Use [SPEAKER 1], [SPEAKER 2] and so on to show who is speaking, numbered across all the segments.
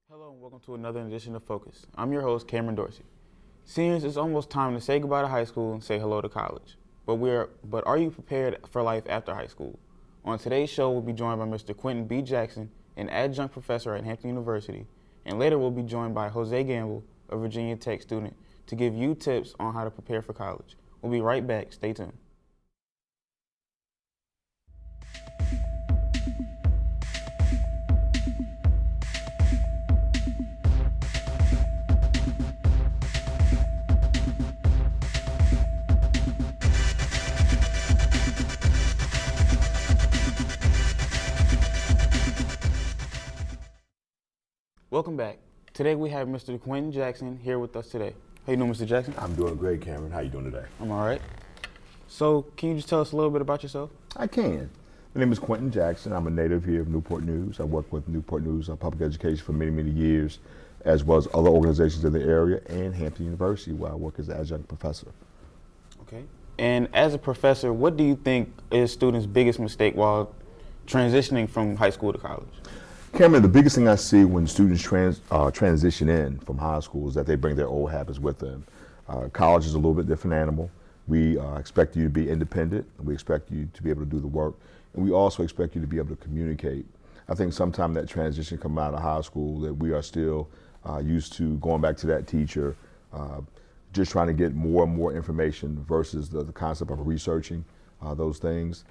[SPEAKER 1] Hello and welcome to another edition of Focus. I'm your host, Cameron Dorsey. Seniors, it's almost time to say goodbye to high school and say hello to college. But are you prepared for life after high school? On today's show, we'll be joined by Mr. Quentin B. Jackson, an adjunct professor at Hampton University, and later we'll be joined by Jose Gamble, a Virginia Tech student, to give you tips on how to prepare for college. We'll be right back. Stay tuned. Welcome back. Today we have Mr. Quentin Jackson here with us today. How you doing, Mr. Jackson?
[SPEAKER 2] I'm doing great, Cameron. How you doing today?
[SPEAKER 1] I'm all right. So can you just tell us a little bit about yourself?
[SPEAKER 2] I can. My name is Quentin Jackson. I'm a native here of Newport News. I worked with Newport News Public Education for many, many years, as well as other organizations in the area and Hampton University, where I work as an adjunct professor.
[SPEAKER 1] Okay. And as a professor, what do you think is students' biggest mistake while transitioning from high school to college?
[SPEAKER 2] Cameron, the biggest thing I see when students transition in from high school is that they bring their old habits with them. College is a little bit different animal. We expect you to be independent, and we expect you to be able to do the work, and we also expect you to be able to communicate. I think sometime that transition come out of high school that we are still used to going back to that teacher, just trying to get more and more information versus the concept of researching those things.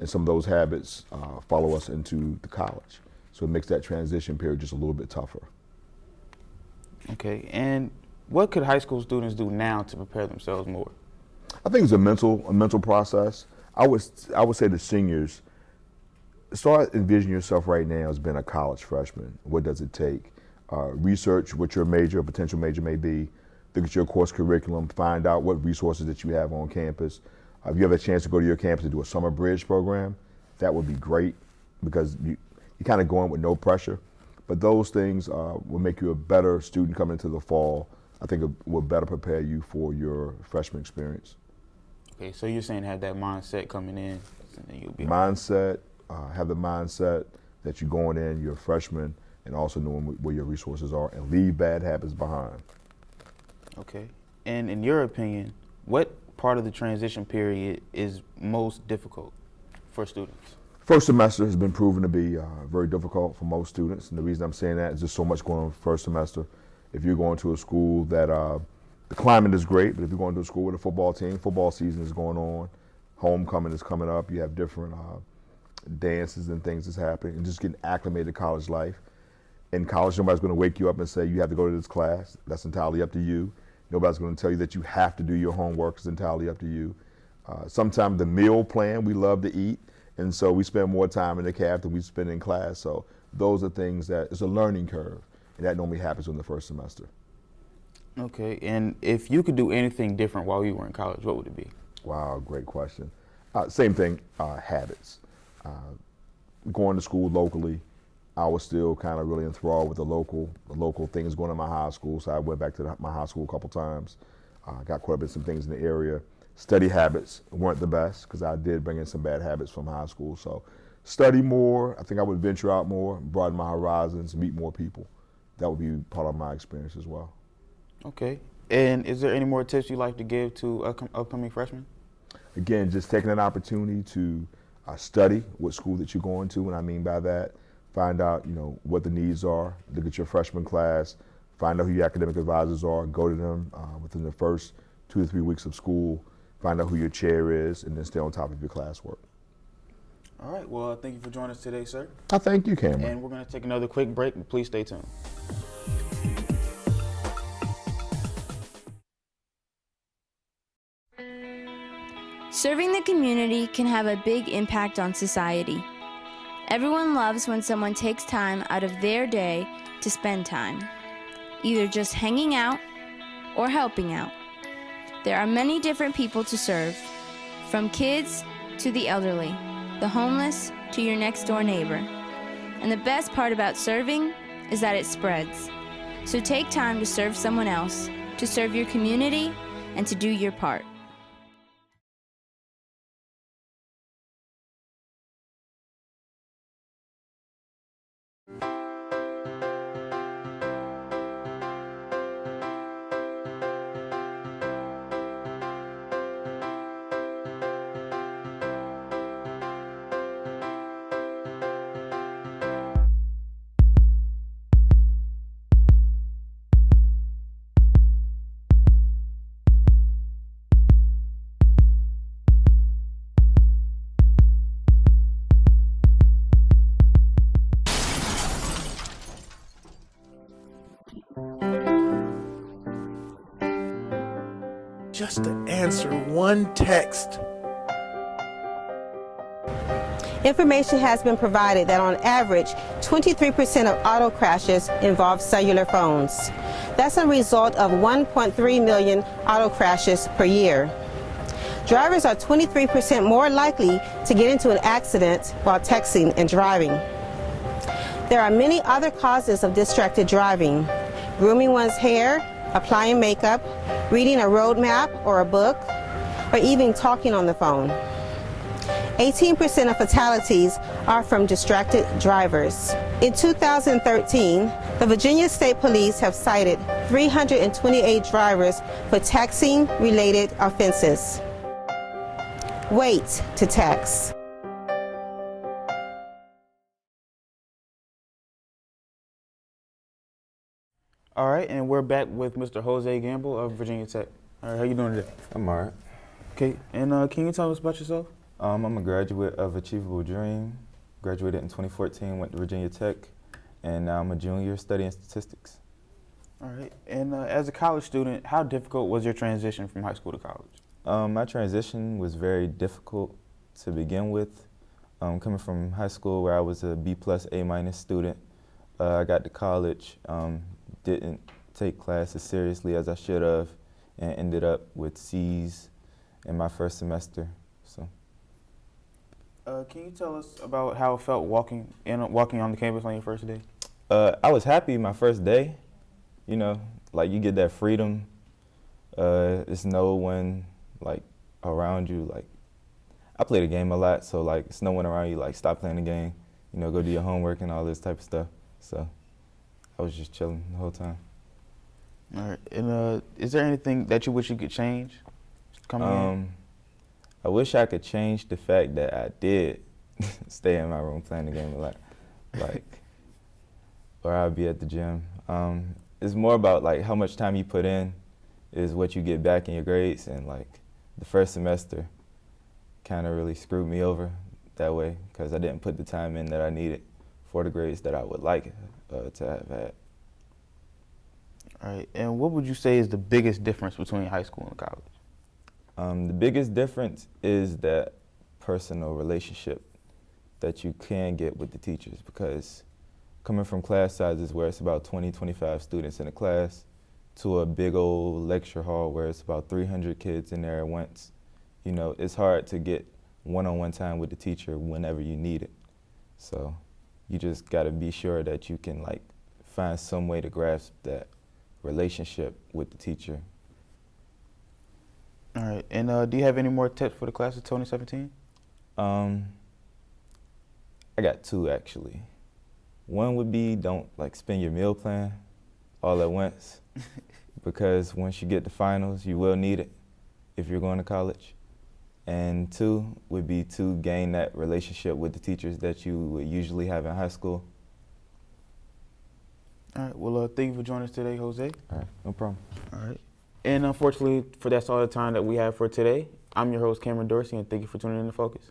[SPEAKER 2] And some of those habits follow us into the college. So it makes that transition period just a little bit tougher.
[SPEAKER 1] Okay, and what could high school students do now to prepare themselves more?
[SPEAKER 2] I think it's a mental process. I would say to seniors, start envisioning yourself right now as being a college freshman. What does it take? Research what your major or potential major may be. Look at your course curriculum. Find out what resources that you have on campus. If you have a chance to go to your campus and do a summer bridge program, that would be great because you kind of go in with no pressure. But those things will make you a better student coming into the fall. I think it will better prepare you for your freshman experience.
[SPEAKER 1] Okay, so you're saying have that mindset coming in, and then you'll be
[SPEAKER 2] mindset. Have the mindset that you're going in, you're a freshman, and also knowing where your resources are, and leave bad habits behind.
[SPEAKER 1] Okay, and in your opinion, what part of the transition period is most difficult for students?
[SPEAKER 2] First semester has been proven to be very difficult for most students, and the reason I'm saying that is just so much going on first semester. If you're going to a school that the climate is great, but if you're going to a school with a football team, football season is going on, homecoming is coming up, you have different dances and things that's happening, and just getting acclimated to college life. In college, nobody's going to wake you up and say you have to go to this class. That's entirely up to you. Nobody's going to tell you that you have to do your homework. It's entirely up to you. Sometimes the meal plan, we love to eat, and so we spend more time in the caf than we spend in class. So those are things that it's a learning curve, and that normally happens in the first semester.
[SPEAKER 1] Okay, and if you could do anything different while you were in college, what would it be?
[SPEAKER 2] Wow, great question. Same thing, habits. Going to school locally, I was still kind of really enthralled with the local things going on in my high school. So I went back to my high school a couple times, got caught up in some things in the area. Study habits weren't the best because I did bring in some bad habits from high school. So study more. I think I would venture out more, broaden my horizons, meet more people. That would be part of my experience as well.
[SPEAKER 1] Okay, and is there any more tips you'd like to give to upcoming freshmen?
[SPEAKER 2] Again, just taking an opportunity to study what school that you're going to, and I mean by that, find out what the needs are, look at your freshman class, find out who your academic advisors are, go to them within the first 2 to 3 weeks of school, find out who your chair is, and then stay on top of your classwork.
[SPEAKER 1] All right, well, thank you for joining us today, sir.
[SPEAKER 2] I thank you, Cameron.
[SPEAKER 1] And we're going to take another quick break, but please stay tuned.
[SPEAKER 3] Serving the community can have a big impact on society. Everyone loves when someone takes time out of their day to spend time, either just hanging out or helping out. There are many different people to serve, from kids to the elderly, the homeless to your next door neighbor. And the best part about serving is that it spreads. So take time to serve someone else, to serve your community, and to do your part.
[SPEAKER 4] just to answer one text.
[SPEAKER 5] Information has been provided that on average, 23% of auto crashes involve cellular phones. That's a result of 1.3 million auto crashes per year. Drivers are 23% more likely to get into an accident while texting and driving. There are many other causes of distracted driving: grooming one's hair, applying makeup, reading a road map or a book, or even talking on the phone. 18% of fatalities are from distracted drivers. In 2013, the Virginia State Police have cited 328 drivers for texting-related offenses. Wait to text.
[SPEAKER 1] All right, and we're back with Mr. Jose Gamble of Virginia Tech. All right, how you doing today?
[SPEAKER 6] I'm all right.
[SPEAKER 1] Okay, and can you tell us about yourself?
[SPEAKER 6] I'm a graduate of Achievable Dream. Graduated in 2014, went to Virginia Tech, and now I'm a junior studying statistics.
[SPEAKER 1] All right, and as a college student, how difficult was your transition from high school to college?
[SPEAKER 6] My transition was very difficult to begin with. Coming from high school where I was a B+, A- student, I got to college, didn't take classes seriously as I should have, and ended up with C's in my first semester. So.
[SPEAKER 1] Can you tell us about how it felt walking on the campus on your first day?
[SPEAKER 6] I was happy my first day. You know, like you get that freedom. It's no one like around you. Like I played a game a lot, so like it's no one around you. Like stop playing the game. You know, go do your homework and all this type of stuff. So I was just chilling the whole time.
[SPEAKER 1] All right, and is there anything that you wish you could change coming in?
[SPEAKER 6] I wish I could change the fact that I did stay in my room playing the game a lot, like, or I'd be at the gym. It's more about like how much time you put in is what you get back in your grades, and like the first semester kind of really screwed me over that way because I didn't put the time in that I needed for the grades that I would like to have had.
[SPEAKER 1] All right, and what would you say is the biggest difference between high school and college?
[SPEAKER 6] The biggest difference is that personal relationship that you can get with the teachers, because coming from class sizes where it's about 20, 25 students in a class to a big old lecture hall where it's about 300 kids in there at once, you know, it's hard to get one-on-one time with the teacher whenever you need it. So you just got to be sure that you can like find some way to grasp that relationship with the teacher.
[SPEAKER 1] All right, and do you have any more tips for the class of 2017?
[SPEAKER 6] I got two actually. One would be don't like spend your meal plan all at once because once you get to finals, you will need it if you're going to college. And two would be to gain that relationship with the teachers that you would usually have in high school.
[SPEAKER 1] All right, well, thank you for joining us today, Jose.
[SPEAKER 6] All right, no problem.
[SPEAKER 1] All right. And unfortunately, that's all the time that we have for today. I'm your host, Cameron Dorsey, and thank you for tuning in to Focus.